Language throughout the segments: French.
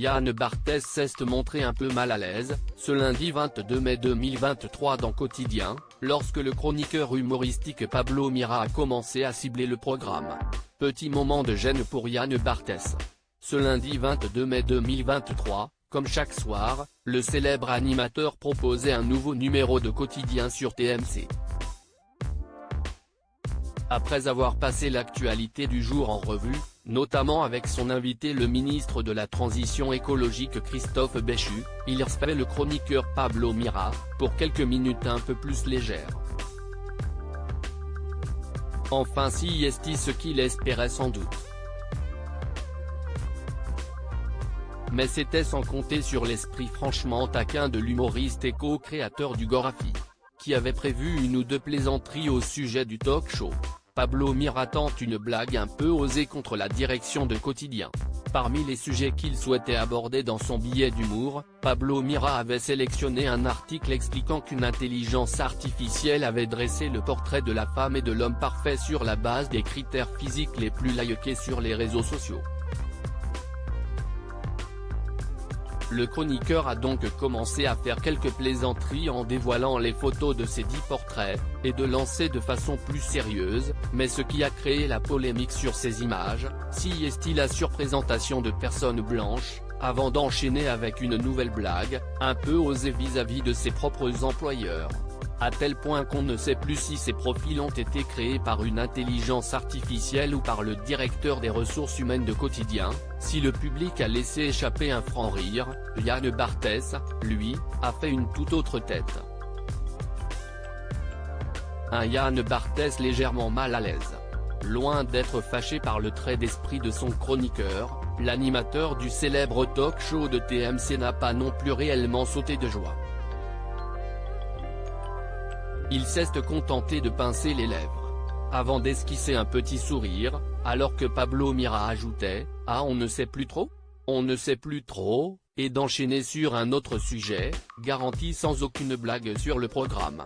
Yann Barthès s'est montré un peu mal à l'aise, ce lundi 22 mai 2023 dans Quotidien, lorsque le chroniqueur humoristique Pablo Mira a commencé à cibler le programme. Petit moment de gêne pour Yann Barthès. Ce lundi 22 mai 2023, comme chaque soir, le célèbre animateur proposait un nouveau numéro de Quotidien sur TMC. Après avoir passé l'actualité du jour en revue, notamment avec son invité le ministre de la Transition écologique Christophe Béchu, il recevait le chroniqueur Pablo Mira, pour quelques minutes un peu plus légères. Enfin si est ce qu'il espérait sans doute. Mais c'était sans compter sur l'esprit franchement taquin de l'humoriste et co-créateur du Gorafi, qui avait prévu une ou deux plaisanteries au sujet du talk-show. Pablo Mira tente une blague un peu osée contre la direction de Quotidien. Parmi les sujets qu'il souhaitait aborder dans son billet d'humour, Pablo Mira avait sélectionné un article expliquant qu'une intelligence artificielle avait dressé le portrait de la femme et de l'homme parfait sur la base des critères physiques les plus likés sur les réseaux sociaux. Le chroniqueur a donc commencé à faire quelques plaisanteries en dévoilant les photos de ces 10 portraits, et de lancer de façon plus sérieuse, mais ce qui a créé la polémique sur ces images, si est-il la surprésentation de personnes blanches, avant d'enchaîner avec une nouvelle blague, un peu osée vis-à-vis de ses propres employeurs. À tel point qu'on ne sait plus si ces profils ont été créés par une intelligence artificielle ou par le directeur des ressources humaines de Quotidien. Si le public a laissé échapper un franc rire, Yann Barthès, lui, a fait une toute autre tête. Un Yann Barthès légèrement mal à l'aise. Loin d'être fâché par le trait d'esprit de son chroniqueur, l'animateur du célèbre talk-show de TMC n'a pas non plus réellement sauté de joie. Il s'est contenté de pincer les lèvres, avant d'esquisser un petit sourire, alors que Pablo Mira ajoutait « Ah on ne sait plus trop ? On ne sait plus trop » et d'enchaîner sur un autre sujet, garanti sans aucune blague sur le programme.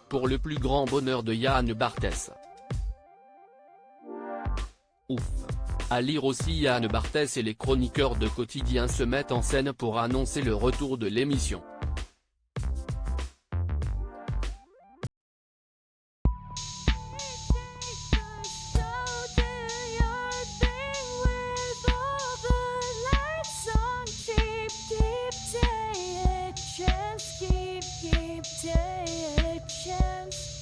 Pour le plus grand bonheur de Yann Barthès. Ouf. À lire aussi Yann Barthès et les chroniqueurs de Quotidien se mettent en scène pour annoncer le retour de l'émission. Keep taking a chance.